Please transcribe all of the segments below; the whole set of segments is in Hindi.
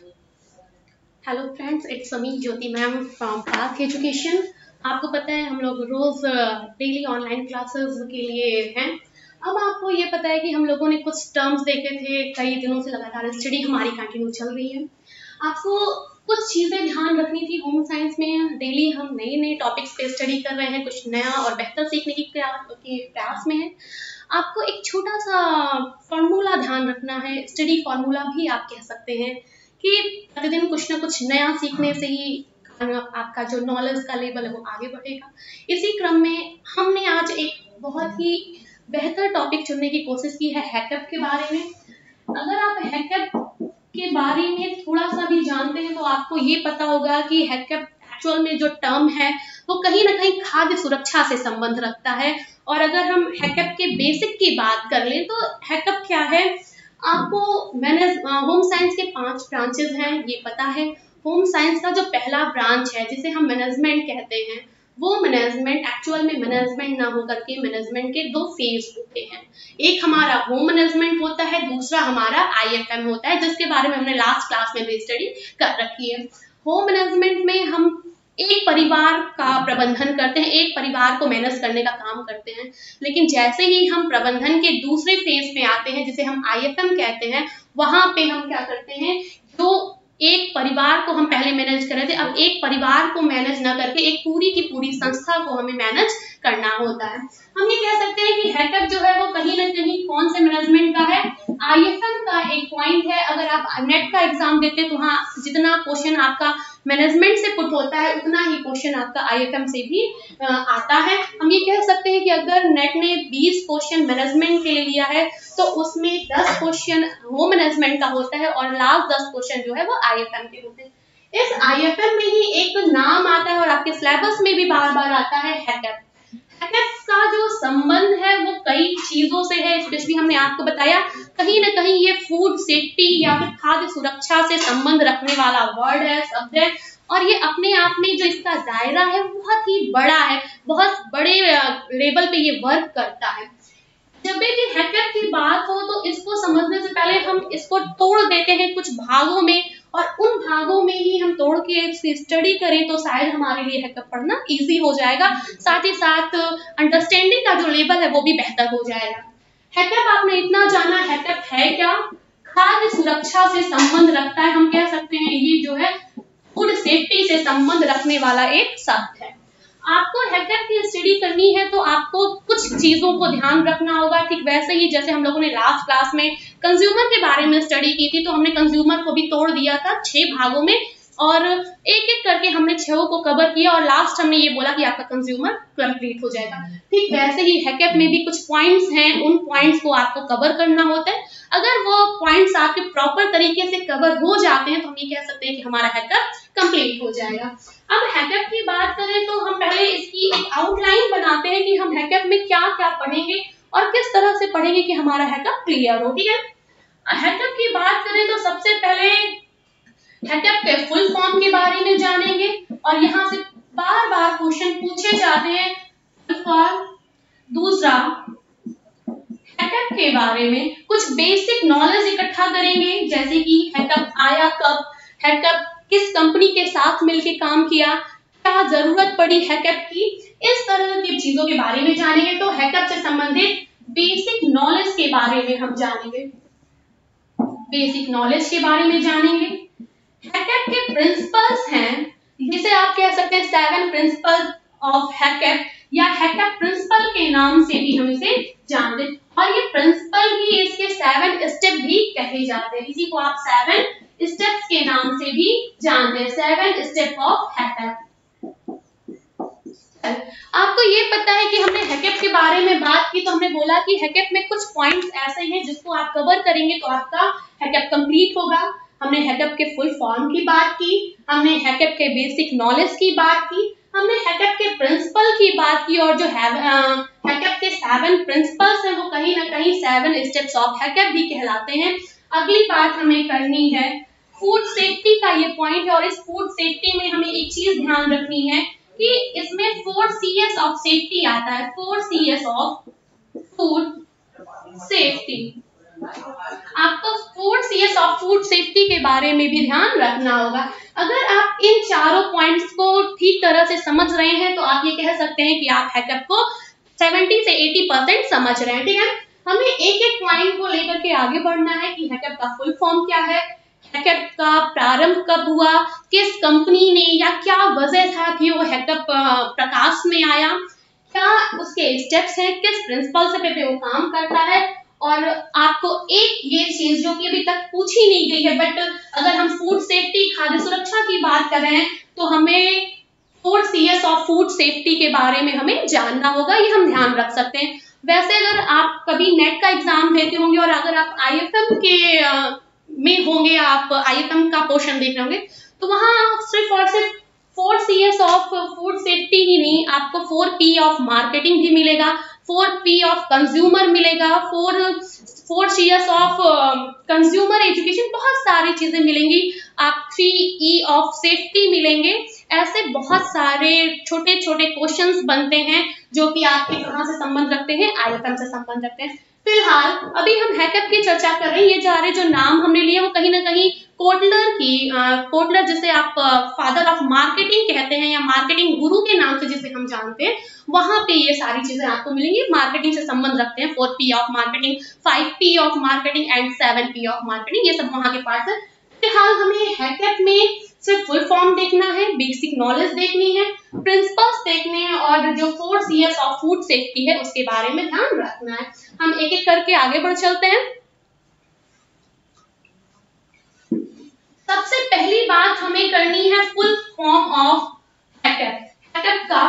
Hello friends, it's me Jyoti ma'am from Parth education. आपको पता है हम लोग रोज डेली ऑनलाइन क्लासेस के लिए हैं। अब आपको ये पता है कि हम लोगों ने कुछ टर्म्स देखे थे, कई दिनों से लगातार स्टडी हमारी कंटिन्यू चल रही है। आपको कुछ चीज़ें ध्यान रखनी थी। होम साइंस में डेली हम नए नए टॉपिक्स पे स्टडी कर रहे हैं, कुछ नया और बेहतर सीखने की प्रयास में है। आपको एक छोटा सा फॉर्मूला ध्यान रखना है, स्टडी फॉर्मूला भी आप कह सकते हैं, कि प्रतिदिन कुछ ना कुछ नया सीखने से ही आपका जो नॉलेज का लेवल है वो आगे बढ़ेगा। इसी क्रम में हमने आज एक बहुत ही बेहतर टॉपिक चुनने की कोशिश की है, हैकअप के बारे में। अगर आप हैकअप के बारे में थोड़ा सा भी जानते हैं तो आपको ये पता होगा कि हैकअप एक्चुअल में जो टर्म है वो कहीं ना कहीं खाद्य सुरक्षा से संबंध रखता है। और अगर हम हैकअप के बेसिक की बात कर लें तो हैकअप क्या है, आपको होम साइंस के 5 ब्रांचेस हैं ये पता है। होम साइंस का जो पहला ब्रांच है जिसे हम मैनेजमेंट कहते हैं, वो मैनेजमेंट एक्चुअल में मैनेजमेंट ना होकर के मैनेजमेंट के 2 फेज होते हैं। एक हमारा होम मैनेजमेंट होता है, दूसरा हमारा आईएफएम होता है, जिसके बारे में हमने लास्ट क्लास में भी स्टडी कर रखी है। होम मैनेजमेंट में हम एक परिवार का प्रबंधन करते हैं, एक परिवार को मैनेज करने का काम करते हैं। लेकिन जैसे ही हम प्रबंधन के दूसरे फेज में आते हैं जिसे हम आईएफएम कहते हैं, वहां पे हम क्या करते हैं, जो एक परिवार को हम पहले मैनेज कर रहे थे, अब एक परिवार को मैनेज ना करके एक पूरी की पूरी संस्था को हमें मैनेज करना होता है। हम ये कह सकते हैं कि हैकअप जो है वो कहीं ना कहीं कौन से मैनेजमेंट का है, आईएफएम का एक पॉइंट है। अगर आप नेट का एग्जाम देते तो हाँ, जितना क्वेश्चन आपका मैनेजमेंट से पुट होता है उतना ही क्वेश्चन आपका आईएफएम से भी आता है। हम ये कह सकते हैं कि अगर नेट ने 20 क्वेश्चन मैनेजमेंट के लिए लिया है तो उसमें 10 क्वेश्चन होम मैनेजमेंट का होता है और लास्ट 10 क्वेश्चन जो है वो आईएफएम के होते हैं। इस आईएफएम में ही एक नाम आता है और आपके सिलेबस में भी बार बार आता है, हैकअप। हैकअप का जो संबंध है वो कई चीजों से है, स्पेशली हमने आपको बताया कहीं ना कहीं ये फूड सेफ्टी या फिर खाद्य सुरक्षा से संबंध रखने वाला वर्ड है, शब्द है। और ये अपने आप में जो इसका दायरा है बहुत ही बड़ा है, बहुत बड़े लेवल पे ये वर्क करता है। जब भी हैकअप की बात हो तो इसको समझने से पहले हम इसको तोड़ देते हैं कुछ भागों में, और उन भागों में ही हम तोड़ के स्टडी करें तो शायद हमारे लिए हैकअप पढ़ना इजी हो जाएगा, साथ ही साथ अंडरस्टैंडिंग का जो लेवल है वो भी बेहतर हो जाएगा। हैकअप आपने इतना जाना, हैकअप है क्या, खाद्य सुरक्षा से संबंध रखता है। हम कह सकते हैं ये जो है फूड सेफ्टी से संबंध रखने वाला एक शब्द है। आपको हैकअप की स्टडी करनी है तो आपको कुछ चीजों को ध्यान रखना होगा। ठीक वैसे ही जैसे हम लोगों ने लास्ट क्लास में कंज्यूमर के बारे में स्टडी की थी, तो हमने कंज्यूमर को भी तोड़ दिया था 6 भागों में और एक एक करके हमने 6 को कवर किया और लास्ट हमने ये बोला कि आपका कंज्यूमर कंप्लीट हो जाएगा। ठीक वैसे ही हैकअप में भी कुछ पॉइंट्स हैं, उन पॉइंट्स को आपको कवर करना होता है। अगर वो पॉइंट्स आपके प्रॉपर तरीके से कवर हो जाते हैं तो हम ये कह सकते हैं कि हमारा हैकअप कंप्लीट हो जाएगा। अब हैकअप की बात करें तो हम पहले इसकी एक आउटलाइन बनाते हैं कि हम हैकअप में क्या क्या पढ़ेंगे और किस तरह से पढ़ेंगे कि हमारा हैकअप क्लियर हो। ठीक है, हैकअप की बात करें तो सबसे पहले हैकअप के फुल फॉर्म के बारे में जानेंगे और यहाँ से बार बार क्वेश्चन पूछे जाते हैं फुल फॉर्म। दूसरा, हैकअप के बारे में कुछ बेसिक नॉलेज इकट्ठा करेंगे, जैसे कि हैकअप आया कब, हैकअप किस कंपनी के साथ मिलकर काम किया, क्या जरूरत पड़ी हैकअप की, इस तरह की चीजों के बारे में जानेंगे। तो हैकअप से संबंधित बेसिक नॉलेज के बारे में हम जानेंगे, बेसिक नॉलेज के बारे में जानेंगे। हैकअप के प्रिंसिपल्स हैं, जिसे आप कह सकते हैं 7 प्रिंसिपल ऑफ हैकअप या हैकअप प्रिंसिपल के नाम से भी हम इसे जानते हैं। और ये प्रिंसिपल ही इसके 7 स्टेप भी कहे जाते हैं, इसी को आप 7 स्टेप्स के नाम से भी जानते हैं, 7 स्टेप ऑफ हैकअप। आपको ये पता है कि हमने हैकअप के बारे में बात की तो हमने बोला कि हैकअप में कुछ पॉइंट्स ऐसे हैं जिसको आप कवर करेंगे तो आपका हैकअप कंप्लीट होगा। हमने हैकअप के फुल फॉर्म की बात की, हमने हैकअप के बेसिक नॉलेज की बात की, हमने हैकअप के प्रिंसिपल की बात की, और जो हैकअप के 7 प्रिंसिपल्स हैं वो कहीं ना कहीं 7 स्टेप्स ऑफ हैकअप भी कहलाते हैं। अगली बात हमें करनी है फूड सेफ्टी का ये पॉइंट है, और इस फूड सेफ्टी में हमें एक चीज ध्यान रखनी है कि इसमें 4 Cs ऑफ सेफ्टी आता है, 4 Cs ऑफ फूड सेफ्टी। आपको फूड सीएस और फूड सेफ्टी के बारे में भी ध्यान रखना होगा। अगर आप इन चारों पॉइंट्स को ठीक तरह से समझ रहे हैं तो आप ये कह सकते हैं कि आप हैकअप को 70 से 80% समझ रहे हैं। ठीक है, हमें एक एक पॉइंट को लेकर के आगे बढ़ना है कि हैकअप का फुल फॉर्म क्या है, हैकअप का प्रारंभ कब हुआ, किस कंपनी ने या क्या वजह था कि वो हैकअप प्रकाश में आया, क्या उसके स्टेप्स हैं, किस प्रिंसिपल से पे वो काम करता है। और आपको एक ये चीज जो कि अभी तक पूछी नहीं गई है, बट अगर हम फूड सेफ्टी खाद्य सुरक्षा की बात कर रहे हैं तो हमें फूड सीएस और फूड सेफ्टी के बारे में हमें जानना होगा, ये हम ध्यान रख सकते हैं। वैसे अगर आप कभी नेट का एग्जाम देते होंगे और अगर आप आईएफएम के में होंगे, आप आईएफएम का पोर्शन देख रहे होंगे, तो वहां सिर्फ और सिर्फ 4 CS ऑफ फूड सेफ्टी ही नहीं, आपको 4 P ऑफ मार्केटिंग भी मिलेगा, 4 P ऑफ कंज्यूमर मिलेगा, 4 CS ऑफ कंज्यूमर एजुकेशन, बहुत सारी चीजें मिलेंगी। आप 3 E ऑफ सेफ्टी मिलेंगे। ऐसे बहुत सारे छोटे छोटे क्वेश्चंस बनते हैं जो कि आपके कहाँ से संबंध रखते हैं, आईएफएम से संबंध रखते हैं। फिलहाल अभी हम हैकअप की चर्चा कर रहे हैं, ये सारे जो नाम हमने लिए वो कहीं ना कहीं कोटलर जिसे आप फादर ऑफ मार्केटिंग कहते हैं या मार्केटिंग गुरु के नाम से जिसे हम जानते हैं, वहां पे ये सारी चीजें आपको मिलेंगी। मार्केटिंग से संबंध रखते हैं 4 P of marketing, 5 P of marketing and 7 P of marketing, ये सब वहां के पार्ट्स हैं। फिलहाल हमें हैकअप में सिर्फ फुल फॉर्म देखना है, बेसिक नॉलेज देखनी है, प्रिंसिपल्स देखने हैं और जो 4 CS ऑफ फूड सेफ्टी है उसके बारे में ध्यान रखना है। हम एक एक करके आगे बढ़ चलते हैं। सबसे पहली बात हमें करनी है फुल फॉर्म ऑफ हैकअप। हैकअप का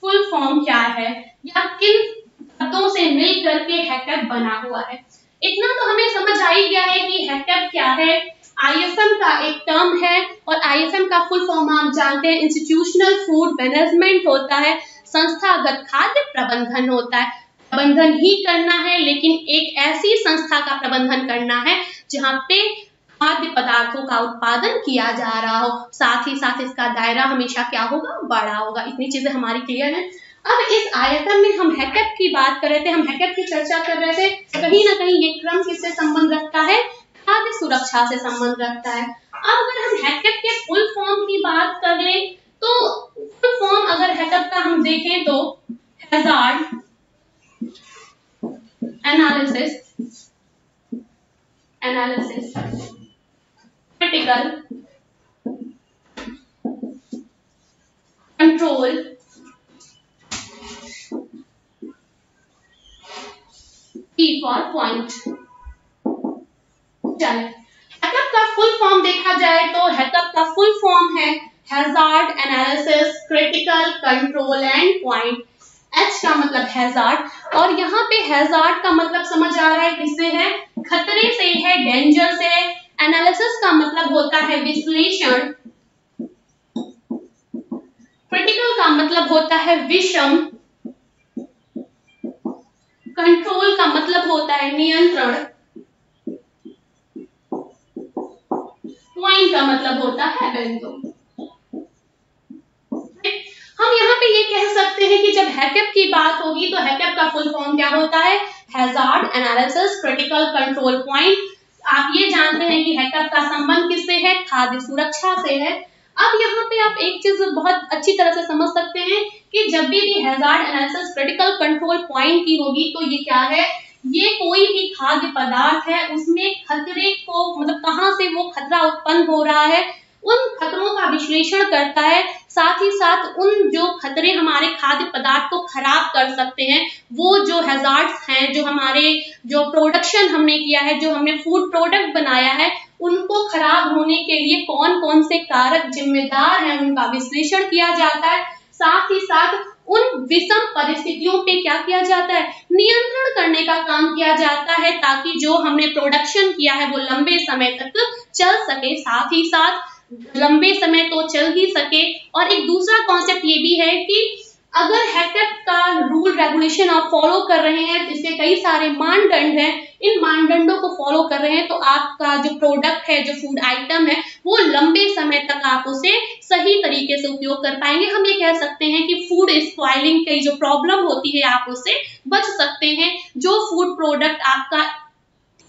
फुल फॉर्म क्या है या किन शब्दों से मिल करके हैकअप बना हुआ है। इतना तो हमें समझ आ ही गया है कि हैकअप क्या है, आईएफएम का एक टर्म है और आईएफएम का फुल फॉर्म आप जानते हैं इंस्टीट्यूशनल फूड मैनेजमेंट होता है, संस्थागत खाद्य प्रबंधन होता है। प्रबंधन ही करना है लेकिन एक ऐसी संस्था का प्रबंधन करना है जहां पे खाद्य पदार्थों का उत्पादन किया जा रहा हो, साथ ही साथ इसका दायरा हमेशा क्या होगा, बड़ा होगा। इतनी चीजें हमारी क्लियर है। अब इस आयतन में हम हैकअप की बात कर रहे थे, हम हैकअप की चर्चा कर रहे थे, कहीं ना कहीं ये क्रम किससे संबंध रखता है, खाद्य सुरक्षा से संबंध रखता है। अब अगर हम हैकअप के फुल फॉर्म की बात कर लें तो फुल फॉर्म अगर हैकअप का हम देखें तो hazard analysis critical control P for point. चले हैकअप का फुल फॉर्म देखा जाए तो हैकअप का फुल फॉर्म है hazard analysis critical control and point. H का मतलब हैजार्ड और यहाँ पे हैजार्ड का मतलब समझ आ रहा है किससे है, खतरे से है, डेंजर से है। एनालिसिस का मतलब होता है विश्लेषण, क्रिटिकल का मतलब होता है विषम, कंट्रोल का मतलब होता है नियंत्रण, पॉइंट का मतलब होता है बिंदु। हम यहाँ पे ये कह सकते हैं कि जब हैकअप की बात होगी तो हैकअप का फुल फॉर्म क्या होता है, hazard analysis critical control point. आप ये जानते हैं कि हैकअप का संबंध किससे है, खाद्य सुरक्षा से है। अब यहाँ पे आप एक चीज बहुत अच्छी तरह से समझ सकते हैं कि जब भी hazard analysis critical control point की होगी तो ये क्या है, ये कोई भी खाद्य पदार्थ है उसमें खतरे को मतलब कहां से वो खतरा उत्पन्न हो रहा है उन खतरों का विश्लेषण करता है, साथ ही साथ उन जो खतरे हमारे खाद्य पदार्थ को खराब कर सकते हैं वो जो हैजार्ड्स हैं, जो हमारे जो प्रोडक्शन हमने किया है, जो हमने फूड प्रोडक्ट बनाया है, उनको खराब होने के लिए कौन कौन से कारक जिम्मेदार हैं उनका विश्लेषण किया जाता है। साथ ही साथ उन विषम परिस्थितियों पे क्या किया जाता है, नियंत्रण करने का काम किया जाता है ताकि जो हमने प्रोडक्शन किया है वो लंबे समय तक चल सके, साथ ही साथ लंबे समय तो चल ही सके। और एक दूसरा कॉन्सेप्ट ये भी है कि अगर हैकअप का रूल रेगुलेशन आप फॉलो कर रहे हैं, इसके कई सारे मानदंड हैं, इन मानदंडों को फॉलो कर रहे हैं तो आपका जो प्रोडक्ट है, जो फूड आइटम है, वो लंबे समय तक आप उसे सही तरीके से उपयोग कर पाएंगे। हम ये कह सकते हैं कि फूड स्पॉइलिंग की जो प्रॉब्लम होती है आप उससे बच सकते हैं। जो फूड प्रोडक्ट आपका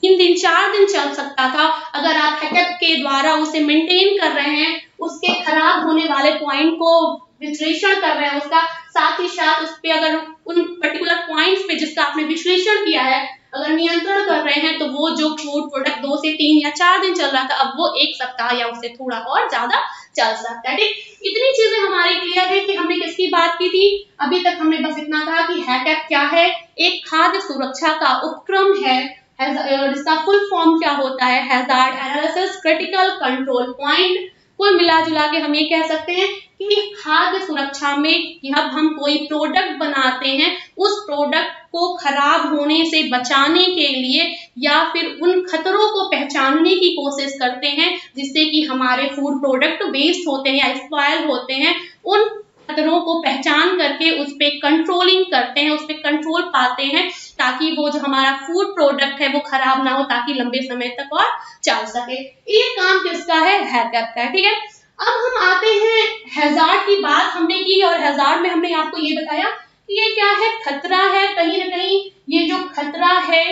3 दिन 4 दिन चल सकता था। अगर आप हैकअप के द्वारा उसे मेंटेन कर रहे हैं, उसके खराब होने वाले पॉइंट को विश्लेषण कर रहे हैं, उसका साथ ही साथ उस पे अगर उन पर्टिकुलर पॉइंट्स पे जिसका आपने विश्लेषण किया है अगर नियंत्रण कर रहे हैं, तो वो जो फूड प्रोडक्ट 2 से 3 या 4 दिन चल रहा था, अब वो 1 सप्ताह या उससे थोड़ा और ज्यादा चल सकता है। ठीक, इतनी चीजें हमारी क्लियर है कि हमने किसकी बात की थी। अभी तक हमने बस इतना कहा कि हैकअप क्या है, एक खाद्य सुरक्षा का उपक्रम है, जिसका फुल फॉर्म क्या होता है, hazard analysis critical control point. कुल मिला जुला के हम ये कह सकते हैं कि खाद्य सुरक्षा में जब हम कोई प्रोडक्ट बनाते हैं, उस प्रोडक्ट को खराब होने से बचाने के लिए या फिर उन खतरों को पहचानने की कोशिश करते हैं जिससे कि हमारे फूड प्रोडक्ट वेस्ट होते हैं या स्पॉइल होते हैं, उन खतरों को पहचान करके उस पे कंट्रोलिंग करते हैं, उस पे कंट्रोल पाते हैं ताकि वो जो हमारा फूड प्रोडक्ट है वो खराब ना हो, ताकि लंबे समय तक और चल सके। ये काम किसका है, हैकअप का है। ठीक है, अब हम आते हैं हैजार्ड की बात हमने की और हैजार्ड में हमने आपको ये बताया कि ये क्या है, खतरा है। कहीं ना कहीं ये जो खतरा है,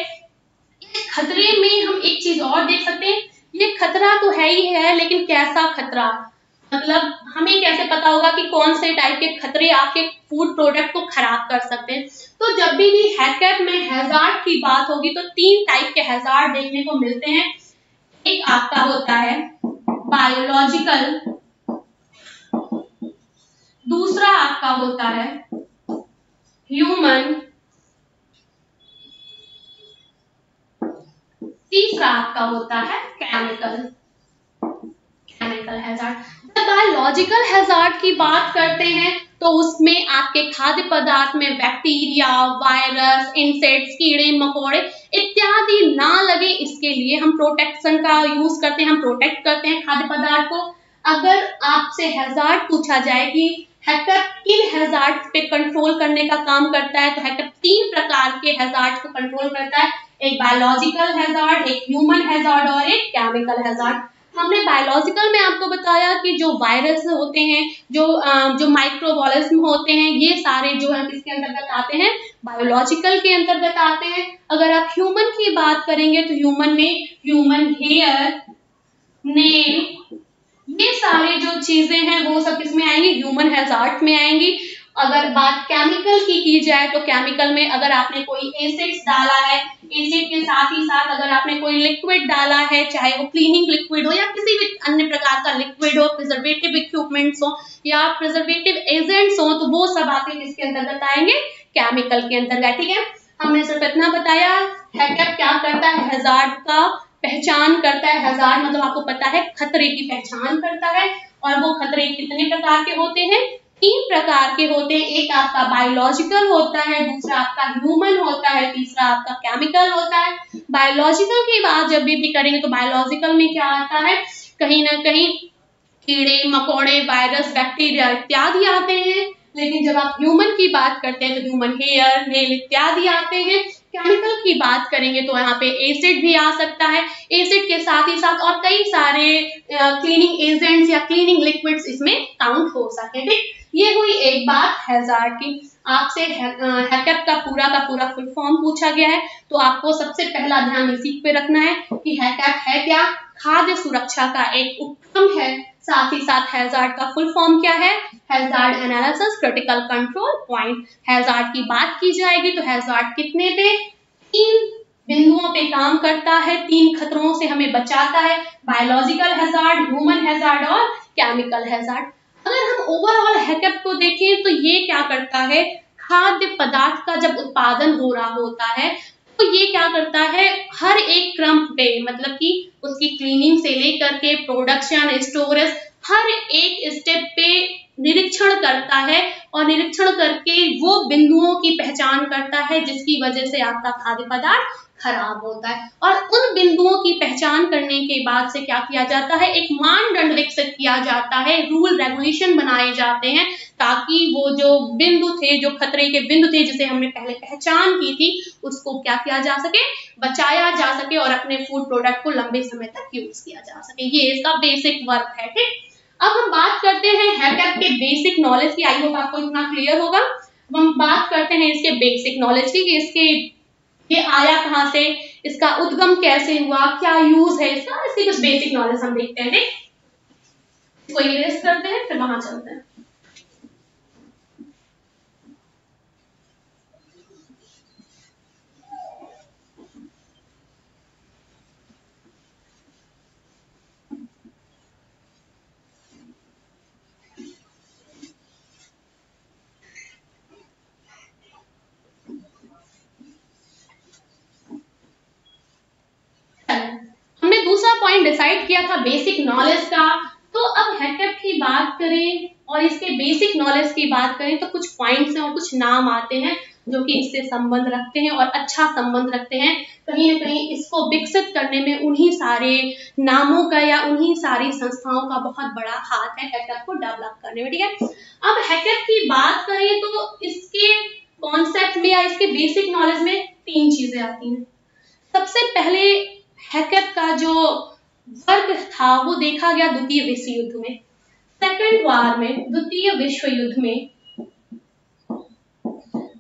इस खतरे में हम एक चीज और देख सकते हैं, ये खतरा तो है ही है, लेकिन कैसा खतरा, मतलब हमें कैसे पता होगा कि कौन से टाइप के खतरे आपके फूड प्रोडक्ट को खराब कर सकते हैं। तो जब भी हैकअप में हैजार्ड की बात होगी तो 3 टाइप के हैजार्ड देखने को मिलते हैं। एक आपका होता है बायोलॉजिकल, दूसरा आपका होता है ह्यूमन, तीसरा आपका होता है केमिकल हैजार्ड। जब बायोलॉजिकल हैजार्ड की बात करते हैं तो उसमें आपके खाद्य पदार्थ में बैक्टीरिया, वायरस, इंसेक्ट्स, कीड़े मकोड़े इत्यादि ना लगे, इसके लिए हम प्रोटेक्शन का यूज करते हैं, हम प्रोटेक्ट करते हैं खाद्य पदार्थ को। अगर आपसे हैजार्ड पूछा जाए कि हैकअप किन हैजार्ड पे कंट्रोल करने का काम करता है, तो हैकअप 3 प्रकार के हैजार्ड को कंट्रोल करता है, एक बायोलॉजिकल हैजार्ड, एक ह्यूमन हैजार्ड और एक केमिकल हैजार्ड। हमने बायोलॉजिकल में आपको बताया कि जो वायरस होते हैं, जो माइक्रोबॉलिज्म होते हैं, ये सारे जो है किसके अंतर्गत आते हैं, बायोलॉजिकल के अंतर्गत आते हैं। अगर आप ह्यूमन की बात करेंगे तो ह्यूमन में ह्यूमन हेयर, नेल, ये सारे जो चीजें हैं वो सब किसमें आएंगी, ह्यूमन हैजार्ड में आएंगी। अगर बात केमिकल की जाए तो केमिकल में अगर आपने कोई एसिड्स डाला है, एसिड के साथ ही साथ अगर आपने कोई लिक्विड डाला है, चाहे वो क्लीनिंग लिक्विड हो या किसी भी अन्य प्रकार का लिक्विड हो, प्रिजर्वेटिव इक्विपमेंट्स हो या प्रिजर्वेटिव एजेंट्स हो, तो वो सब आपके किसके अंतर्गत आएंगे, केमिकल के अंतर्गत। ठीक है, हमने सिर्फ इतना बताया हैकअप क्या करता है, हैजार्ड का पहचान करता है। हैजार्ड मतलब आपको पता है खतरे की पहचान करता है, और वो खतरे कितने प्रकार के होते हैं, 3 प्रकार के होते हैं। एक आपका बायोलॉजिकल होता है, दूसरा आपका ह्यूमन होता है, तीसरा आपका केमिकल होता है। बायोलॉजिकल की बात जब भी करेंगे तो बायोलॉजिकल में क्या आता है, कहीं ना कहीं कीड़े मकोड़े, वायरस, बैक्टीरिया इत्यादि आते हैं। लेकिन जब आप ह्यूमन की बात करते हैं तो ह्यूमन हेयर, नेल इत्यादि आते हैं। केमिकल की बात करेंगे तो यहाँ पे एसिड भी आ सकता है, एसिड के साथ ही साथ और कई सारे क्लीनिंग एजेंट्स या क्लीनिंग लिक्विड्स इसमें काउंट हो सकते हैं। ठीक, ये हुई एक बात हैजार्ड की। आपसे हैकअप का पूरा फुल फॉर्म पूछा गया है, तो आपको सबसे पहला ध्यान इसी पे रखना है कि हैकअप है क्या, खाद्य सुरक्षा का एक उपक्रम है। साथ ही साथ हैजार्ड का फुल फॉर्म क्या है, hazard analysis critical control point. Hazard की बात की जाएगी तो हैजार्ड कितने पे, 3 बिंदुओं पे काम करता है, 3 खतरों से हमें बचाता है, बायोलॉजिकल हैजार्ड, ह्यूमन हैजार्ड और केमिकल हैजार्ड। अगर हम ओवरऑल हैकअप को देखें तो ये क्या करता है, खाद्य पदार्थ का जब उत्पादन हो रहा होता है तो ये क्या करता है, हर एक क्रम पे मतलब कि उसकी क्लीनिंग से लेकर के प्रोडक्शन, स्टोरेज, हर एक स्टेप पे निरीक्षण करता है और निरीक्षण करके वो बिंदुओं की पहचान करता है जिसकी वजह से आपका खाद्य पदार्थ खराब होता है। और उन बिंदुओं की पहचान करने के बाद से क्या किया जाता है, एक मानदंड विकसित किया जाता है, रूल रेगुलेशन बनाए जाते हैं ताकि वो जो बिंदु थे, जो खतरे के बिंदु थे जिसे हमने पहले पहचान की थी, उसको क्या किया जा सके, बचाया जा सके और अपने फूड प्रोडक्ट को लंबे समय तक यूज किया जा सके। ये इसका बेसिक वर्क है। ठीक, अब हम बात करते हैं हैकअप के बेसिक नॉलेज की। आई होप आपको इतना क्लियर होगा। अब हम बात करते हैं इसके बेसिक नॉलेज की कि इसके ये आया कहाँ से, इसका उद्गम कैसे हुआ, क्या यूज है इसका, इसकी कुछ बेसिक नॉलेज हम देखते हैं। ठीक, इसको इरेज करते हैं फिर वहां चलते हैं। हमने दूसरा पॉइंट डिसाइड किया था बेसिक नॉलेज का। तो अब हैकअप की बात करें और इसके बेसिक नॉलेज की बात करें तो कुछ पॉइंट्स हैं और कुछ नाम आते हैं जो कि इससे संबंध रखते हैं और अच्छा संबंध रखते हैं। कहीं ना कहीं इसको विकसित करने में उन्हीं सारे नामों का या उन्हीं सारी संस्थाओं का बहुत बड़ा हाथ है हैकअप को डेवलप करने में। ठीक है, अब हैकअप की बात करें तो इसके कॉन्सेप्ट में या इसके बेसिक नॉलेज में तीन चीजें आती हैं। सबसे पहले हैकअप का जो वर्ग था वो देखा गया द्वितीय विश्व युद्ध में, सेकेंड वार में, द्वितीय विश्व युद्ध में।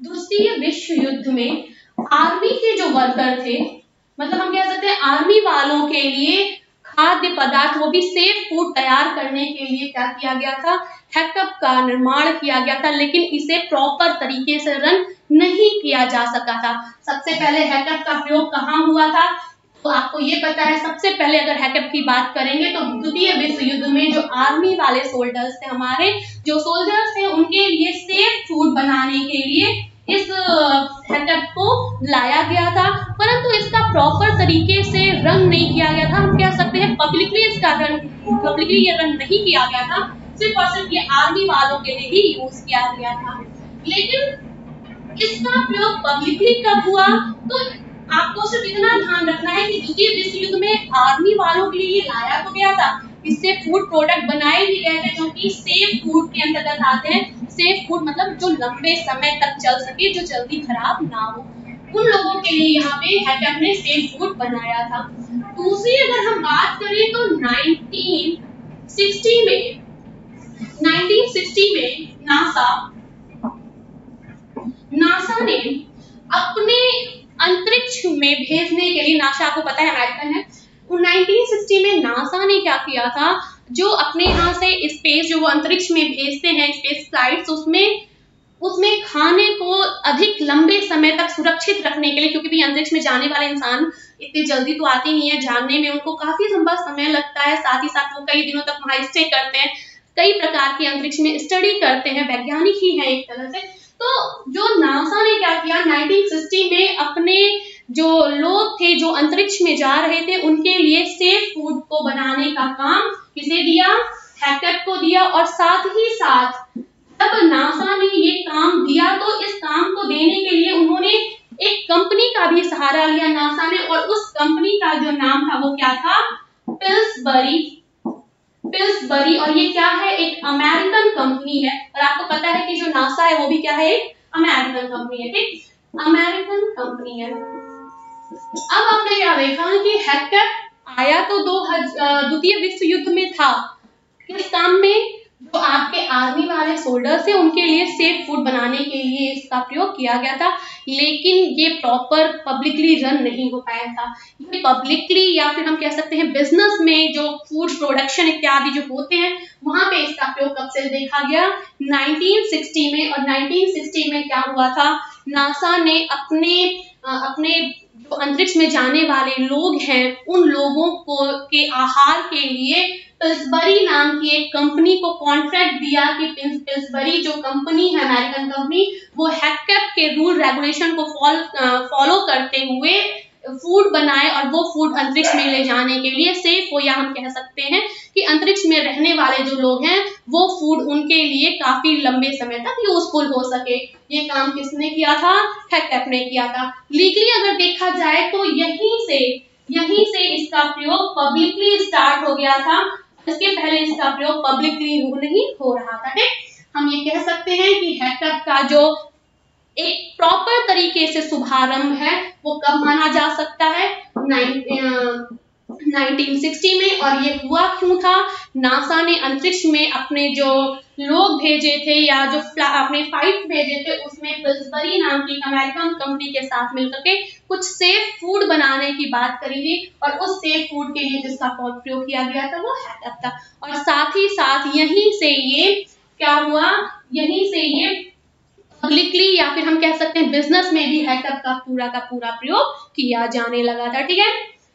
द्वितीय विश्व युद्ध में आर्मी के जो वर्कर थे, मतलब हम कह सकते हैं आर्मी वालों के लिए खाद्य पदार्थ, वो भी सेफ फूड तैयार करने के लिए क्या किया गया था, हैकअप का निर्माण किया गया था, लेकिन इसे प्रॉपर तरीके से रन नहीं किया जा सका था। सबसे पहले हैकअप का प्रयोग कहाँ हुआ था, तो आपको ये पता है। सबसे पहले अगर हैकअप की बात करेंगे तो द्वितीय विश्व युद्ध में जो आर्मी वाले सोल्जर्स थे, हमारे जो सोल्जर्स थे, उनके लिए सेफ फूड बनाने के लिए इस हैकअप को लाया गया था, परंतु इसका प्रॉपर तरीके से रन नहीं किया गया था। हम कह सकते हैं पब्लिकली ये रन नहीं किया गया था, सिर्फ और सिर्फ ये आर्मी वालों के लिए ही यूज किया गया था। लेकिन इसका प्रयोग पब्लिकली कब हुआ, तो आपको सिर्फ इतना ध्यान रखना है कि द्वितीय विश्व युद्ध में आर्मी वालों के लिए ये लाया तो गया था, इससे फूड प्रोडक्ट बनाए भी गए थे जो कि सेफ फूड के अंतर्गत आते हैं। सेफ फूड मतलब जो लंबे समय तक चल सके, जो जल्दी खराब ना हो, उन लोगों के लिए यहाँ पे हैकअप ने सेफ फूड बनाया था। दूसरी अगर हम बात करें तो 1960 में नासा ने अपने अंतरिक्ष में भेजने के लिए, नासा आपको पता है अमेरिकन है, 1960 में नासा ने क्या किया था, जो अपने यहाँ से स्पेस जो वो अंतरिक्ष में भेजते हैं, स्पेस फ्लाइट्स, उसमें खाने को अधिक लंबे समय तक सुरक्षित रखने के लिए, क्योंकि भी अंतरिक्ष में जाने वाले इंसान इतनी जल्दी तो आते नहीं है, जानने में उनको काफी लंबा समय लगता है, साथ ही साथ वो कई दिनों तक वहां स्टे करते हैं, कई प्रकार की अंतरिक्ष में स्टडी करते हैं, वैज्ञानिक ही है एक तरह से। तो जो नासा ने क्या किया, 1960 में अपने जो लोग थे जो अंतरिक्ष में जा रहे थे, उनके लिए सेफ फूड को बनाने का काम किसे दिया, हैकअप को दिया। और साथ ही साथ जब नासा ने ये काम दिया तो इस काम को देने के लिए उन्होंने एक कंपनी का भी सहारा लिया नासा ने, और उस कंपनी का जो नाम था वो क्या था, पिल्सबरी। और ये क्या है, एक अमेरिकन कंपनी है, और आपको पता है कि जो नासा है वो भी क्या है, एक अमेरिकन कंपनी है। ठीक, अमेरिकन कंपनी है। अब आपने क्या देखा कि हैकअप आया तो द्वितीय विश्व युद्ध में था, किस काम में, जो आपके आर्मी वाले सोल्जर्स थे उनके लिए सेफ फूड बनाने के लिए इसका प्रयोग किया गया था, लेकिन ये प्रॉपर पब्लिकली रन नहीं हो पाया था। ये पब्लिकली या फिर हम कह सकते हैं बिजनेस में जो फूड प्रोडक्शन इत्यादि जो होते हैं, वहां पे इसका प्रयोग कब से देखा गया, 1960 में। और 1960 में क्या हुआ था, नासा ने अपने जो अंतरिक्ष में जाने वाले लोग हैं, उन लोगों को के आहार के लिए पिल्सबरी नाम की एक कंपनी को कॉन्ट्रैक्ट दिया कि पिल्सबरी जो कंपनी है, अमेरिकन कंपनी, वो हैकअप के रूल रेगुलेशन को फॉलो करते हुए फूड बनाए, और वो फूड अंतरिक्ष में ले जाने के लिए सेफ हो, या हम कह सकते हैं कि अंतरिक्ष में रहने वाले जो लोग हैं वो फूड उनके लिए काफी लंबे समय तक यूजफुल हो सके। ये काम किसने किया था, हैकअप ने किया था। लीगली अगर देखा जाए तो यहीं से इसका प्रयोग पब्लिकली स्टार्ट हो गया था, इसके पहले इसका प्रयोग पब्लिकली नहीं हो रहा था। ठीक, हम ये कह सकते हैं कि हैकअप का जो एक प्रॉपर तरीके से शुभारंभ है वो कब माना जा सकता है, 1960 में। और ये हुआ क्यों था? नासा ने अंतरिक्ष में अपने जो लोग भेजे थे या जो अपने फ्लाइट भेजे थे, उसमें पिल्सबरी नाम की अमेरिकन कंपनी के साथ मिलकर के कुछ सेफ फूड बनाने की बात करी थी, और उस सेफ फूड के लिए जिसका प्रयोग किया गया था वो हैकअप था। और साथ ही साथ यहीं से ये क्या हुआ, यहीं से ये पब्लिकली या फिर हम कह सकते हैं बिजनेस में भी हैकअप का पूरा प्रयोग किया जाने लगा था। ठीक है,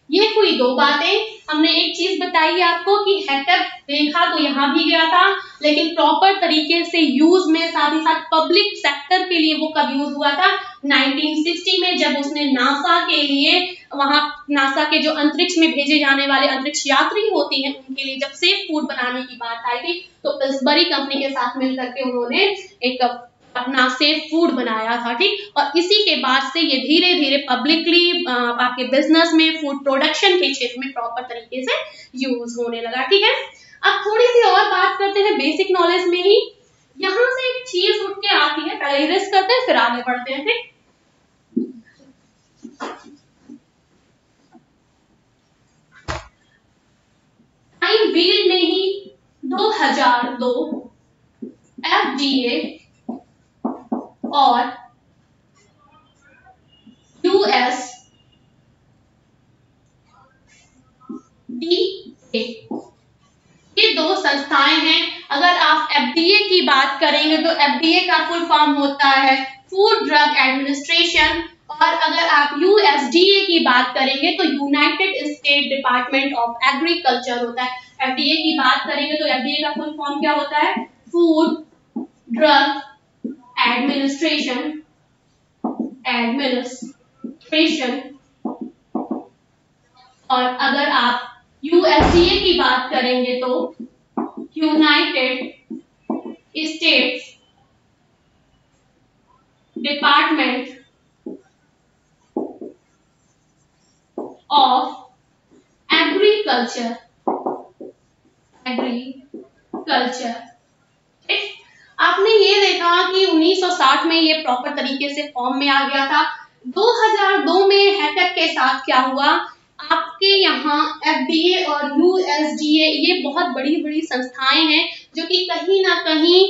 ये हुई दो बातें। हमने एक चीज बताई आपको कि हैकअप देखा तो यहाँ भी गया था, लेकिन प्रॉपर तरीके से यूज में साथ ही साथ पब्लिक सेक्टर के लिए वो कब यूज हुआ था? 1960 में, जब उसने नासा के लिए, वहां नासा के जो अंतरिक्ष में भेजे जाने वाले अंतरिक्ष यात्री होते हैं उनके लिए जब सेफ फूड बनाने की बात आई थी, तो पिल्सबरी कंपनी के साथ मिलकर के उन्होंने एक अपना सेफ फूड बनाया था। ठीक, और इसी के बाद से ये धीरे धीरे पब्लिकली आपके बिजनेस में, फूड प्रोडक्शन के क्षेत्र में प्रॉपर तरीके से यूज होने लगा। ठीक है, अब थोड़ी सी और बात करते हैं बेसिक नॉलेज में ही। यहाँ से एक चीज उठ के आती है, पहले इरेज करते हैं फिर आगे बढ़ते हैं। ठीक, टाइम व्हील में ही 2002 FDA और USDA, ये दो संस्थाएं हैं। अगर आप FDA की बात करेंगे तो FDA का फुल फॉर्म होता है फूड ड्रग एडमिनिस्ट्रेशन, और अगर आप USDA की बात करेंगे तो United State Department of agriculture होता है। FDA की बात करेंगे तो FDA का फुल फॉर्म क्या होता है? फूड ड्रग एडमिनिस्ट्रेशन, और अगर आप USDA की बात करेंगे तो United states department of agriculture. आपने ये देखा कि 1960 में ये प्रॉपर तरीके से फॉर्म में आ गया था। 2002 में हैकअप के साथ क्या हुआ, आपके यहाँ FDA और USDA ये बहुत बड़ी बड़ी संस्थाएं हैं जो कि कहीं ना कहीं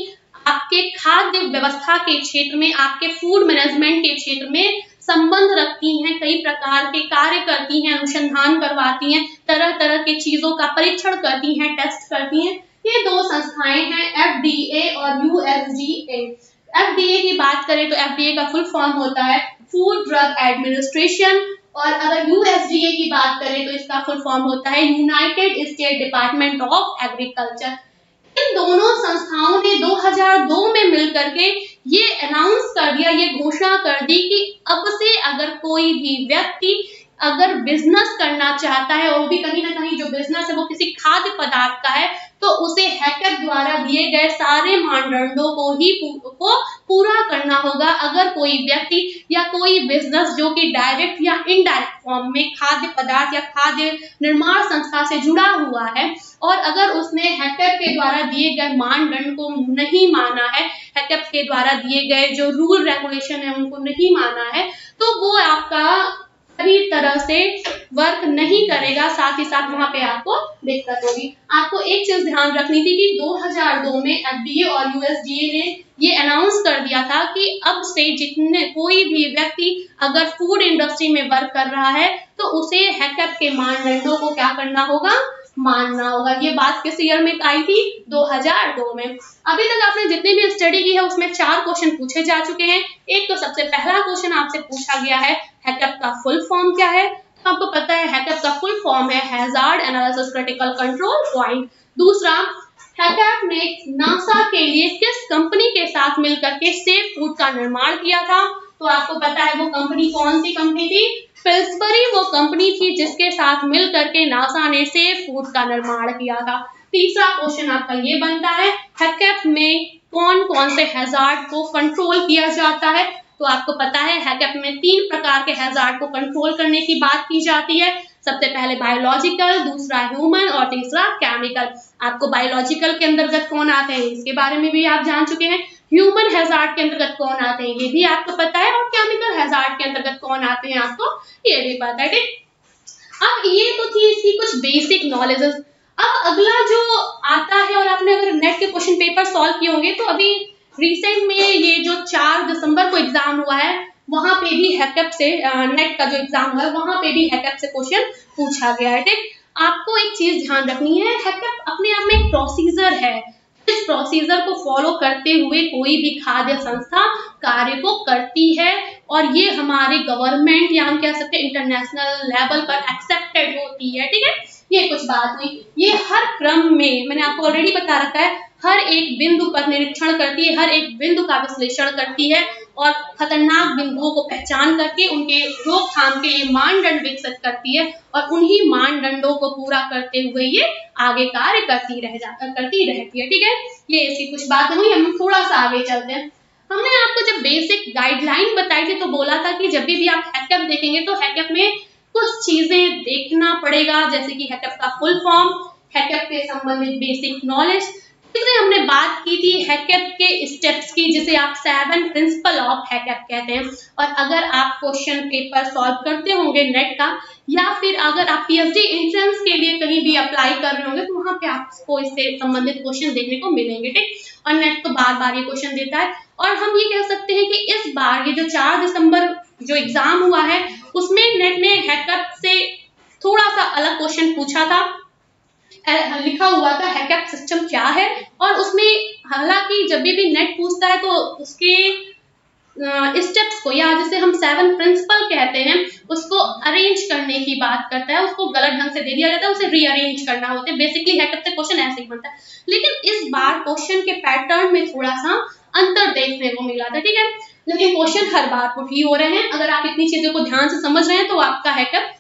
आपके खाद्य व्यवस्था के क्षेत्र में, आपके फूड मैनेजमेंट के क्षेत्र में संबंध रखती हैं, कई प्रकार के कार्य करती हैं, अनुसंधान करवाती हैं, तरह तरह के चीजों का परीक्षण करती हैं, टेस्ट करती हैं। ये दो संस्थाएं हैं FDA और USDA। FDA की बात करें तो FDA का फुल फॉर्म होता है फूड ड्रग एडमिनिस्ट्रेशन, और अगर USDA की बात करें तो इसका फुल फॉर्म होता है United State Department of Agriculture. इन दोनों संस्थाओं ने 2002 में मिलकर के ये अनाउंस कर दिया, ये घोषणा कर दी कि अब से अगर कोई भी व्यक्ति अगर बिजनेस करना चाहता है, और भी कहीं ना कहीं जो बिजनेस है वो किसी खाद्य पदार्थ का है, तो उसे हैकअप द्वारा दिए गए सारे मानदंडों को ही पूरा करना होगा। अगर कोई व्यक्ति या कोई बिजनेस जो कि डायरेक्ट या इनडायरेक्ट फॉर्म में खाद्य पदार्थ या खाद्य निर्माण संस्था से जुड़ा हुआ है, और अगर उसने हैकअप के द्वारा दिए गए मानदंड को नहीं माना है, हैकअप के द्वारा दिए गए जो रूल रेगुलेशन है उनको नहीं माना है, तो वो आपका सही तरह से वर्क नहीं करेगा, साथ ही साथ वहां पे आपको दिक्कत होगी। आपको एक चीज ध्यान रखनी थी कि 2002 में FDA और USDA ने ये अनाउंस कर दिया था कि अब से जितने कोई भी व्यक्ति अगर फूड इंडस्ट्री में वर्क कर रहा है तो उसे हैकअप के मानदंडों को क्या करना होगा, मानना होगा। ये बात किस ईयर में आई थी? 2002 में। अभी तक आपने जितनी भी स्टडी की है उसमें 4 क्वेश्चन पूछे जा चुके हैं। एक तो सबसे पहला क्वेश्चन आपसे पूछा गया है हैकअप का फुल फॉर्म क्या है, तो आपको पता है हैकअप का फुल फॉर्म है hazard analysis critical control point. दूसरा, हैकअप ने नासा के लिए किस कंपनी के साथ मिलकर के सेफ फूड का निर्माण किया था, तो आपको पता है वो कंपनी कौन सी कंपनी थी? पिल्सबरी वो कंपनी थी जिसके साथ मिलकर के नासा ने सेफ फूड का निर्माण किया था। तीसरा क्वेश्चन आपका ये बनता है हैकअप में कौन कौन से हैजार्ड को कंट्रोल किया जाता है, तो आपको पता है हैकअप में 3 प्रकार के हैजार्ड को कंट्रोल करने की बात की जाती है। सबसे पहले बायोलॉजिकल, दूसरा ह्यूमन और तीसरा केमिकल। आपको बायोलॉजिकल के अंतर्गत कौन आते हैं इसके बारे में भी आप जान चुके हैं, ह्यूमन हैजार्ड के अंतर्गत कौन आते हैं ये भी आपको पता है, और केमिकल हैजार्ड के अंतर्गत कौन आते हैं आपको ये भी पता है। ठीक, अब ये तो थी इसकी कुछ बेसिक नॉलेजेस। अब अगला जो आता है, और आपने अगर नेट के क्वेश्चन पेपर सॉल्व किए होंगे तो अभी रिसेंट में ये जो 4 दिसंबर को एग्जाम हुआ है वहां पे भी हैकअप से नेट का जो एग्जाम हुआ है वहां पे भी हैकअप से क्वेश्चन पूछा गया है। ठीक, आपको एक चीज ध्यान रखनी है, हैकअप अपने आप में एक प्रोसीजर है। इस प्रोसीजर को फॉलो करते हुए कोई भी खाद्य संस्था कार्य को करती है, और ये हमारे गवर्नमेंट या हम कह सकते हैं इंटरनेशनल लेवल पर एक्सेप्टेड होती है। ठीक है, ये कुछ बात हुई। ये हर क्रम में मैंने आपको ऑलरेडी बता रखा है, हर एक बिंदु पर निरीक्षण करती है, हर एक बिंदु का विश्लेषण करती है और खतरनाक बिंदुओं को पहचान करके उनके रोकथाम के लिए मानदंड विकसित करती है, और उन्हीं मानदंडों को पूरा करते हुए ये आगे कार्य करती रहती है। ठीक है, ये इसकी कुछ बातें हुई। हम थोड़ा सा आगे चलते हैं। हमने आपको जब बेसिक गाइडलाइन बताई थी तो बोला था कि जब भी आप हैकअप देखेंगे तो हैकअप में कुछ चीजें देखना पड़ेगा, जैसे कि हैकअप का फुल फॉर्म, हैकअप के संबंधित बेसिक नॉलेज। इसलिए हमने बात की थी हैकअप के स्टेप्स की, जिसे आप 7 प्रिंसिपल ऑफ हैकअप कहते हैं। और अगर आप क्वेश्चन पेपर सॉल्व करते होंगे नेट का, या फिर अगर आप पीएचडी एंट्रेंस के लिए कहीं भी अप्लाई कर रहे होंगे तो वहां पे आपको इससे संबंधित क्वेश्चन देखने को मिलेंगे। ठीक, और नेट तो बार बार ये क्वेश्चन देता है। और हम ये कह सकते हैं कि इस बार ये जो 4 दिसंबर जो एग्जाम हुआ है उसमें नेट ने हैकअप से थोड़ा सा अलग क्वेश्चन पूछा था। लिखा हुआ था हैकअप सिस्टम क्या है, और उसमें हालांकि जब भी नेट पूछता है तो उसके स्टेप्स को, या जिसे हम 7 प्रिंसिपल कहते हैं, उसको अरेंज करने की बात करता है। उसको गलत ढंग से दे दिया जाता है, उसे रीअरेंज करना होता है। बेसिकली हैकअप से क्वेश्चन ऐसे ही बनता है, लेकिन इस बार क्वेश्चन के पैटर्न में थोड़ा सा अंतर देखने को मिला था। ठीक है, लेकिन क्वेश्चन हर बार पुट ही हो रहे हैं। अगर आप इतनी चीजों को ध्यान से समझ रहे हैं तो आपका हैकअप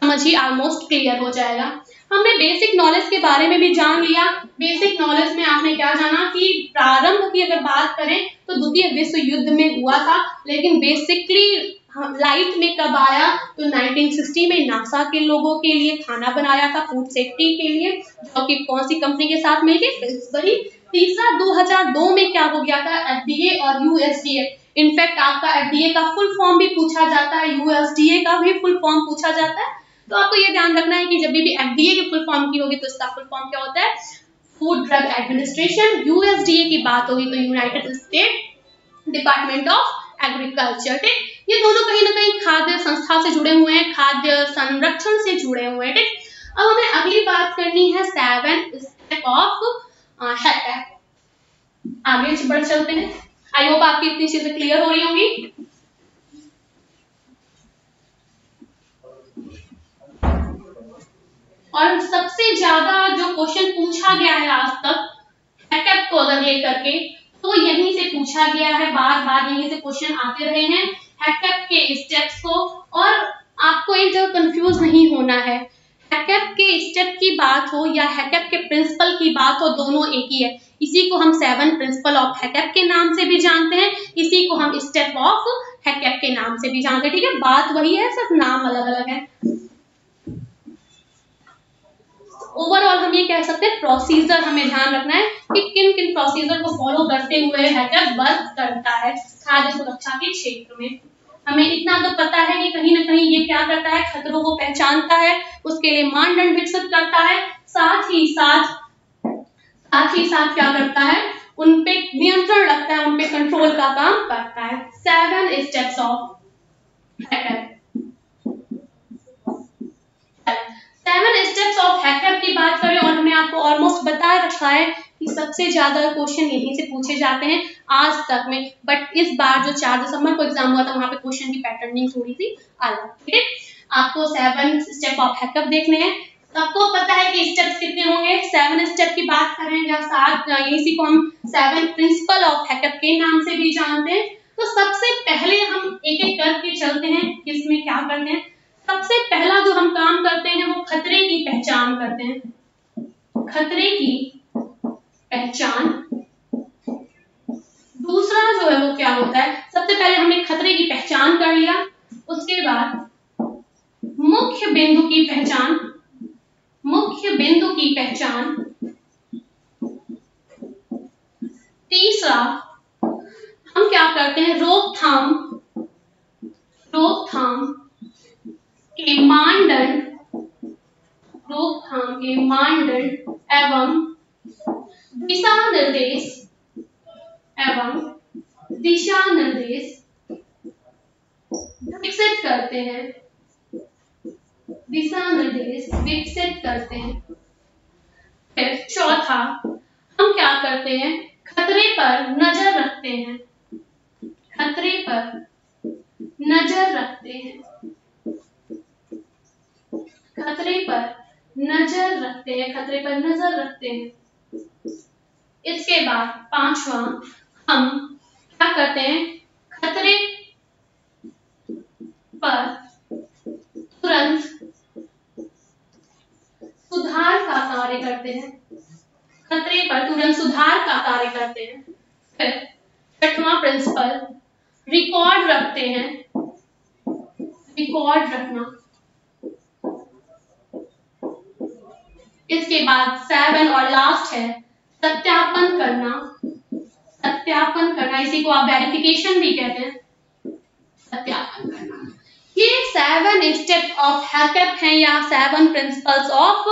समझ ही ऑलमोस्ट क्लियर हो जाएगा। हमने बेसिक नॉलेज के बारे में भी जान लिया। बेसिक नॉलेज में आपने क्या जाना कि प्रारंभ की अगर बात करें तो द्वितीय विश्व युद्ध में हुआ था, लेकिन बेसिकली लाइट में कब आया तो 1960 में नासा के लोगों के लिए खाना बनाया था फूड सेफ्टी के लिए, जो कि कौन सी कंपनी के साथ मिलकर, पिल्सबरी। तीसरा 2002 में क्या हो गया था, एफडीए और यूएसडीए। इनफैक्ट आपका एफडीए का फुल फॉर्म भी पूछा जाता है, यूएसडीए का भी फुल फॉर्म पूछा जाता है। तो आपको ये ध्यान रखना है कि जब भी एफडीए की फुल फॉर्म की होगी तो इसका फुल फॉर्म क्या होता है, फूड ड्रग एडमिनिस्ट्रेशन। यूएसडीए की बात होगी तो United State Department of agriculture. ठीक, ये दोनों कहीं ना कहीं खाद्य संस्था से जुड़े हुए हैं, खाद्य संरक्षण से जुड़े हुए हैं। ठीक, अब हमें अगली बात करनी है 7 स्टेप ऑफ हैकअप। आगे बढ़ चलते हैं। आई होप आपकी इतनी चीजें क्लियर हो रही होंगी। और सबसे ज्यादा जो क्वेश्चन पूछा गया है आज तक हैकअप को अगर लेकर के, तो यहीं से पूछा गया है, बार बार यहीं से क्वेश्चन आते रहे हैं हैकअप के स्टेप्स को। और आपको एक जगह कंफ्यूज नहीं होना है, हैकअप के स्टेप की बात हो या हैकअप के प्रिंसिपल की बात हो, दोनों एक ही है। इसी को हम 7 प्रिंसिपल ऑफ हैकअप के नाम से भी जानते हैं, इसी को हम स्टेप ऑफ हैकअप के नाम से भी जानते हैं। ठीक है, बात वही है, सिर्फ नाम अलग अलग है। ओवरऑल हम ये कह सकते हैं प्रोसीजर हमें ध्यान रखना है कि किन किन प्रोसीजर को फॉलो करते हुए हैकअप वर्क करता है खाद्य सुरक्षा के क्षेत्र में। हमें इतना तो पता है कि कहीं ना कहीं ये क्या करता है, खतरों को पहचानता है, उसके लिए मानदंड विकसित करता है, साथ ही साथ क्या करता है, उन पे नियंत्रण रखता है, उन पे कंट्रोल का काम करता है। 7 स्टेप्स ऑफ हैकअप। 7 स्टेप्स ऑफ हैकअप की बात करें, और हमने आपको ऑलमोस्ट बता रखा है कि सबसे ज्यादा क्वेश्चन यहीं से पूछे जाते हैं आज तक में। बट इस बार जो 4 दिसंबर को एग्जाम हुआ था वहां पे क्वेश्चन की पैटर्निंग थोड़ी सी अलग। ठीक है, आपको 7 स्टेप ऑफ हैकअप देखने हैं। सबको पता है कि स्टेप्स कितने होंगे, 7 स्टेप की बात करें या 7, इसी को हम 7 प्रिंसिपल ऑफ हैकअप के नाम से भी जानते हैं। तो सबसे पहले हम एक एक करके चलते हैं किसमें क्या करते हैं। सबसे पहला जो हम काम करते हैं वो खतरे की पहचान करते हैं, खतरे की पहचान। दूसरा जो है वो क्या होता है, सबसे पहले हमने खतरे की पहचान कर लिया, उसके बाद मुख्य बिंदु की पहचान, मुख्य बिंदु की पहचान। तीसरा हम क्या करते हैं, रोकथाम के मानदंड रोकथाम के मानदंड एवं दिशा निर्देश विकसित करते हैं। फिर चौथा, हम क्या करते हैं, खतरे पर नजर रखते हैं। खतरे पर नजर रखते हैं। इसके बाद पांचवा, हम क्या करते हैं, खतरे पर तुरंत सुधार का कार्य करते हैं। फिर छठवां प्रिंसिपल, रिकॉर्ड रखना। इसके बाद 7 और लास्ट है सत्यापन करना। इसी को आप वेरिफिकेशन भी कहते हैं, सत्यापन करना। ये 7 स्टेप ऑफ हैकअप हैं या 7 प्रिंसिपल्स ऑफ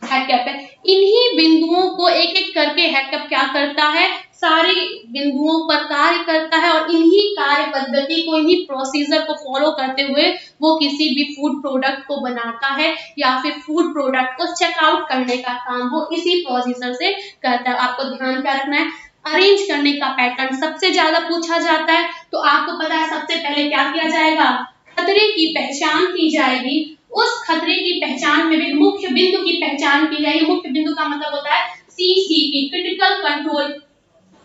हैकअप है। इन्हीं बिंदुओं को एक एक करके हैकअप क्या करता है, सारे बिंदुओं पर कार्य करता है और इन्हीं कार्य पद्धति को, इन्हीं प्रोसीजर को फॉलो करते हुए वो किसी भी फूड प्रोडक्ट को बनाता है या फिर फूड प्रोडक्ट को चेकआउट करने का काम वो इसी प्रोसीजर से करता है। आपको ध्यान क्या रखना है, अरेंज करने का पैटर्न सबसे ज्यादा पूछा जाता है। तो आपको पता है सबसे पहले क्या किया जाएगा, खतरे की पहचान की जाएगी। उस खतरे की पहचान में भी मुख्य बिंदु की पहचान की जाएगी। मुख्य बिंदु का मतलब होता है CCP, क्रिटिकल कंट्रोल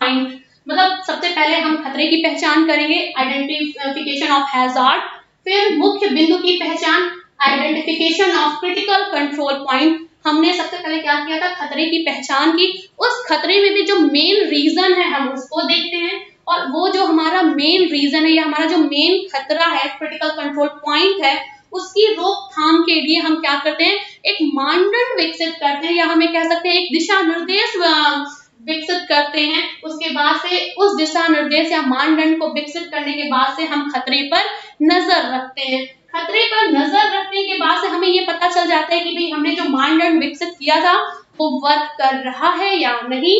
पॉइंट। मतलब सबसे पहले हम खतरे की पहचान करेंगे, आइडेंटिफिकेशन ऑफ हैजार्ड। फिर मुख्य बिंदु की पहचान, identification of critical control point. हमने सबसे पहले क्या किया था, खतरे की पहचान की। उस खतरे में भी जो मेन रीजन है हम उसको देखते हैं और वो जो हमारा मेन रीजन है या हमारा जो मेन खतरा है, क्रिटिकल कंट्रोल पॉइंट है, उसकी रोकथाम के लिए हम क्या करते हैं, एक मानदंड विकसित करते हैं या हमें कह सकते हैं एक दिशा निर्देश विकसित करते हैं। उसके बाद से उस दिशा निर्देश या मानदंड को विकसित करने के बाद से हम खतरे पर नजर रखते हैं। खतरे पर नजर रखने के बाद से हमें ये पता चल जाता है कि भाई हमने जो मानदंड विकसित किया था वो वर्क कर रहा है या नहीं।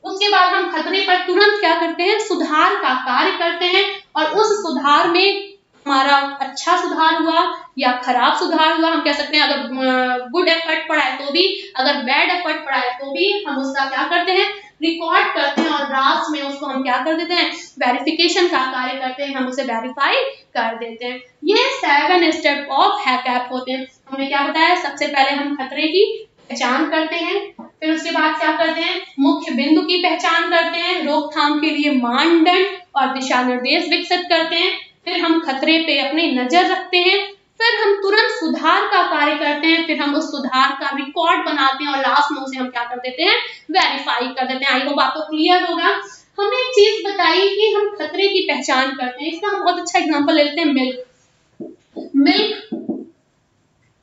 उसके बाद हम खतरे पर तुरंत क्या करते हैं, सुधार का कार्य करते हैं और उस सुधार में हमारा अच्छा सुधार हुआ या खराब सुधार हुआ, हम कह सकते हैं अगर गुड एफर्ट पड़ा है तो भी, अगर बैड एफर्ट पड़ा है तो भी हम उसका क्या करते हैं, रिकॉर्ड करते हैं और लास्ट में उसको हम क्या कर देते हैं, वेरिफिकेशन का कार्य करते हैं, हम उसे वेरीफाई कर देते हैं। ये 7 स्टेप ऑफ हैकअप होते हैं। हमने क्या बताया, सबसे पहले हम खतरे की पहचान करते हैं, फिर उसके बाद क्या करते हैं, मुख्य बिंदु की पहचान करते हैं, रोकथाम के लिए मानदंड और दिशा निर्देश विकसित करते हैं, फिर हम खतरे पे अपनी नजर रखते हैं, फिर हम तुरंत सुधार का कार्य करते हैं, फिर हम उस सुधार का रिकॉर्ड बनाते हैं और लास्ट में उसे हम क्या कर देते हैं, वेरीफाई कर देते हैं। आई होप आपको क्लियर होगा। हमने एक चीज बताई कि हम खतरे की पहचान करते हैं, इसका हम बहुत अच्छा एग्जांपल ले लेते हैं, मिल्क।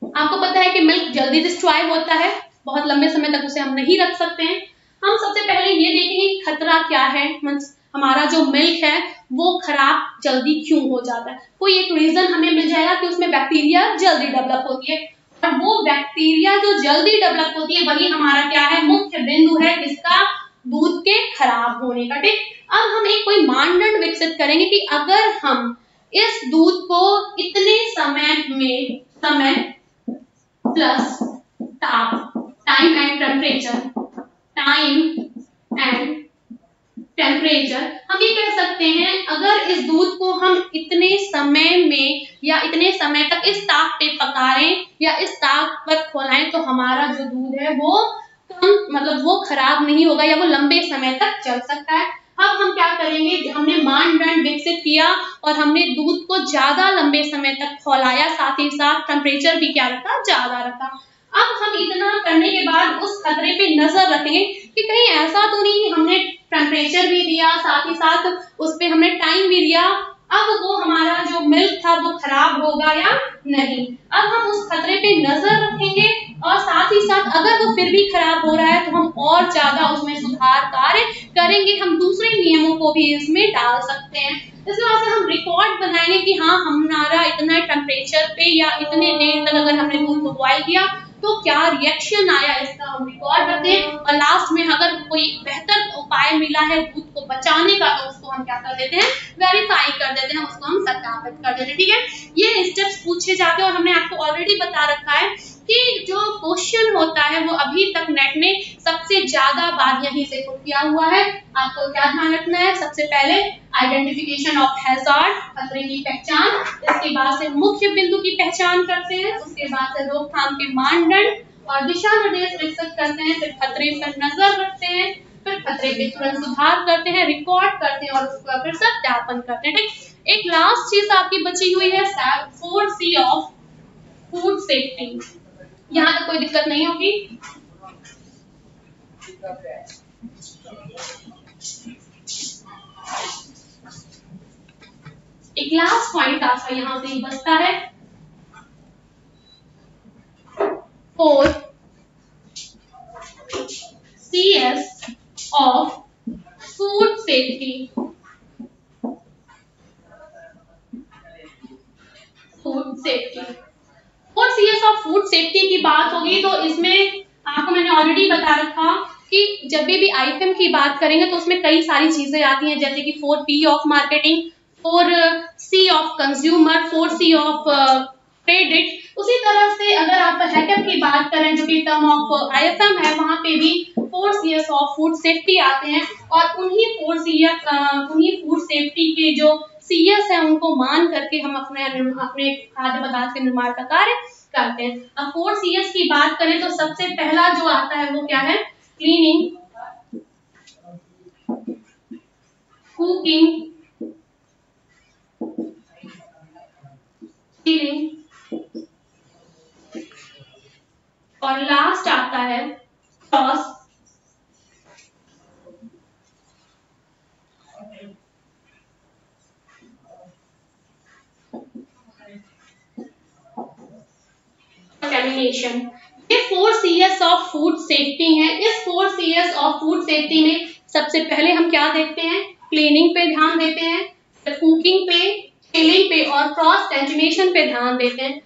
आपको पता है कि मिल्क जल्दी डिस्ट्रॉय होता है, बहुत लंबे समय तक उसे हम नहीं रख सकते हैं। हम सबसे पहले ये देखेंगे खतरा क्या है, हमारा जो मिल्क है वो खराब जल्दी क्यों हो जाता है। कोई एक रीजन हमें मिल जाएगा कि उसमें बैक्टीरिया जल्दी डेवलप होती है और वो बैक्टीरिया जो जल्दी डेवलप होती है वही हमारा क्या है, मुख्य बिंदु है किसका, दूध के खराब होने का। ठीक, अब हम एक कोई मानदंड विकसित करेंगे कि अगर हम इस दूध को इतने समय प्लस टाइम एंड टेम्परेचर, हम ये कह सकते हैं अगर इस दूध को हम इतने समय में या इतने समय तक इस ताप पे पकाएं या इस ताप पर खोलाएं तो हमारा जो दूध है वो वो खराब नहीं होगा या वो लंबे समय तक चल सकता है। अब हम क्या करेंगे, हमने मानदंड विकसित किया और हमने दूध को ज्यादा लंबे समय तक खौलाया, साथ ही साथ टेम्परेचर भी क्या रखा, ज्यादा रखा। अब हम इतना करने के बाद उस खतरे पे नजर रखेंगे कि कहीं ऐसा तो नहीं कि हमने टेम्परेचर भी दिया, साथ ही साथ उस पे हमने टाइम भी दिया, अब वो हमारा जो मिल्क था वो खराब होगा या नहीं। अब हम उस खतरे पे नजर रखेंगे और साथ ही साथ अगर वो फिर भी खराब हो रहा है तो हम और ज्यादा उसमें सुधार कार्य करेंगे, हम दूसरे नियमों को भी इसमें डाल सकते हैं। इसके बाद से हम रिकॉर्ड बनाएंगे कि हाँ हमारा इतना टेम्परेचर पे या इतने देर तक अगर हमने दूध को बॉयल किया तो क्या रिएक्शन आया इसका हम रिकॉर्ड करते हैं, और लास्ट में अगर कोई बेहतर उपाय मिला है दूध को बचाने का तो उसको हम क्या कर देते हैं, वेरीफाई कर देते हैं, उसको हम सत्यापित कर देते हैं। ठीक है, ये स्टेप्स पूछे जाते हैं और हमने आपको ऑलरेडी बता रखा है कि जो क्वेश्चन होता है वो अभी तक नेट ने सबसे ज्यादा बार यहीं से पुट किया हुआ है। आपको क्या ध्यान रखना है, सबसे पहले आइडेंटिफिकेशन ऑफ हैजार्ड, खतरे की पहचान, इसके बाद से मुख्य बिंदु की पहचान करते हैं, उसके बाद से रोकथाम के मानदंड और दिशा निर्देश विकसित करते हैं, फिर खतरे पर नजर रखते हैं, फिर खतरे पे तुरंत सुधार करते हैं, रिकॉर्ड करते हैं और उसका फिर सत्यापन करते हैं। ठीक, एक लास्ट चीज आपकी बची हुई है 4C ऑफ फूड सेफ्टी। यहाँ तक कोई दिक्कत नहीं होगी। एक लास्ट पॉइंट आपका यहाँ पे बचता है 4CS of food safety. Food safety 4CS of food safety की बात होगी तो इसमें आपको मैंने ऑलरेडी बता रखा कि जब भी आईएफएम की बात करेंगे तो उसमें कई सारी चीजें आती हैं, जैसे कि 4P of marketing, 4C of consumer, 4C of credit. उसी तरह से अगर आप हैकअप की बात करें जो कि टर्म ऑफ आईएफएम है, वहां पे भी 4CS ऑफ फूड सेफ्टी आते हैं और उन्हीं फूड सेफ्टी के जो CS है उनको मान करके हम अपने खाद्य पदार्थ के निर्माण का कार्य करते हैं। अब 4CS की बात करें तो सबसे पहला जो आता है वो क्या है, क्लीनिंग, कुकिंग, सीलिंग और लास्ट आता है क्रॉस कंटामिनेशन। ये 4CS ऑफ फूड सेफ्टी है। इस 4CS ऑफ फूड सेफ्टी में सबसे पहले हम क्या देखते हैं, क्लीनिंग पे ध्यान देते हैं, कुकिंग पे, सीलिंग पे और क्रॉस कंटामिनेशन पे ध्यान देते हैं।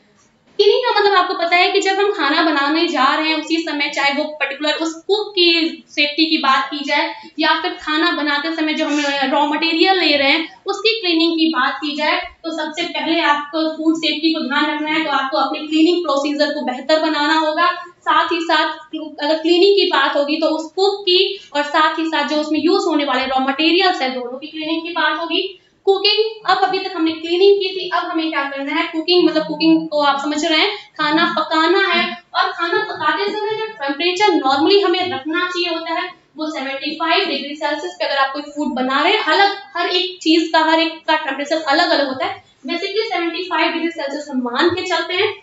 क्लीनिंग का मतलब आपको पता है कि जब हम खाना बनाने जा रहे हैं उसी समय, चाहे वो पर्टिकुलर उस कुक की सेफ्टी की बात की जाए या फिर खाना बनाते समय जो हम रॉ मटेरियल ले रहे हैं उसकी क्लीनिंग की बात की जाए, तो सबसे पहले आपको फूड सेफ्टी को ध्यान रखना है। तो आपको अपने क्लीनिंग प्रोसीजर को बेहतर बनाना होगा। साथ ही साथ अगर क्लीनिंग की बात होगी तो उस कुक की और साथ ही साथ जो उसमें यूज होने वाले रॉ मटेरियल्स है दोनों की क्लीनिंग की बात होगी। कुकिंग, अब अभी तक हमने क्लीनिंग की थी, अब हमें क्या करना है, कुकिंग मतलब कुकिंग को आप समझ रहे हैं, खाना पकाना है। और खाना पकाते समय जो टेम्परेचर नॉर्मली हमें रखना चाहिए होता है वो 75 डिग्री सेल्सियस पे। अगर आप कोई फूड बना रहे हैं, अलग हर एक चीज का हर एक का टेम्परेचर अलग अलग होता है, बेसिकली 75 डिग्री सेल्सियस हम मान के चलते हैं।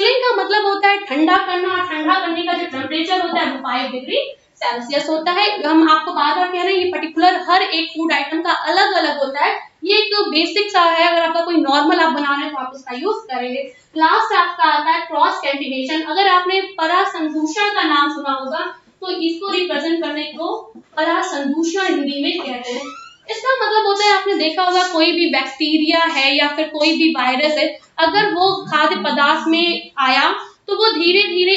चिलिंग का मतलब होता है ठंडा करना, और ठंडा करने का जो टेम्परेचर होता है वो 5 डिग्री सेल्सियस होता है। हम आपको बार बार कह रहे हैं ये पर्टिकुलर हर एक फूड आइटम का अलग अलग होता है। ये एक बेसिक सा है, अगर आपका कोई नॉर्मल आप बना रहे हैं तो आप उसका यूज करेंगे। लास्ट आपका आता है क्रॉस कंटामिनेशन। अगर आपने परासंदूषण का नाम सुना होगा तो इसको रिप्रेजेंट करने को परासंदूषण हिंदी में कहते हैं। इसका मतलब होता है, आपने देखा होगा कोई भी बैक्टीरिया है या फिर कोई भी वायरस है, अगर वो खाद्य पदार्थ में आया तो वो धीरे धीरे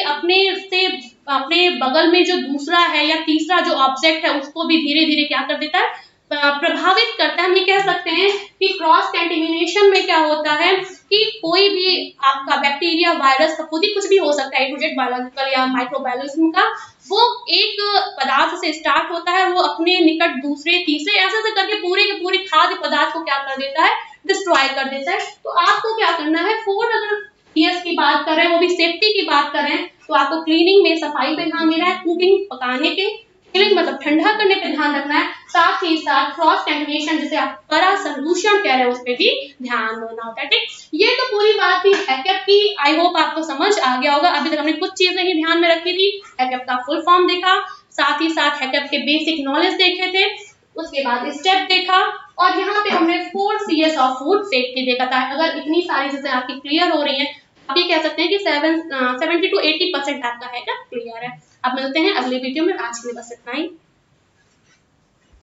अपने बगल में जो दूसरा है या तीसरा जो ऑब्जेक्ट है उसको भी धीरे धीरे क्या कर देता है, प्रभावित करता है। हम ये कह सकते हैं कि क्रॉस कंटामिनेशन में क्या होता है कि कोई भी आपका बैक्टीरिया, वायरस का खुद ही कुछ भी हो सकता है, ए टू जेड बायोलॉजिकल या माइक्रोबायोलॉजिज्म का, वो एक पदार्थ से स्टार्ट होता है, वो अपने निकट दूसरे तीसरे ऐसे करके पूरे के पूरे खाद्य पदार्थ को क्या कर देता है, डिस्ट्रॉय कर देता है। तो आपको क्या करना है, अगर CS की बात कर रहे हैं, वो भी सेफ्टी की बात कर रहे हैं, तो आपको क्लीनिंग में सफाई पे ध्यान देना है, कुकिंग पकाने पे, सीलिंग मतलब ठंडा करने पे ध्यान रखना है, साथ ही साथ क्रॉस कंटामिनेशन जिसे आप परासंदूषण कह रहे हैं उस पे भी ध्यान देना होता है। ठीक, ये तो पूरी बात थी हैकअप की। आई होप आपको समझ आ गया होगा। अभी तक हमने कुछ चीजें ही ध्यान में रखी थी, हैकअप का फुल फॉर्म देखा, साथ ही साथ हैकअप के बेसिक नॉलेज देखे थे, उसके बाद स्टेप देखा, और यहाँ पे हमने 4CS ऑफ फूड सेफ्टी देखा था। अगर इतनी सारी चीजें आपकी क्लियर हो रही हैं, आप ये कह सकते हैं कि 70 to 80% आपका हैकअप क्लियर है। अब मिलते हैं अगले वीडियो में, आज के लिए बस इतना ही।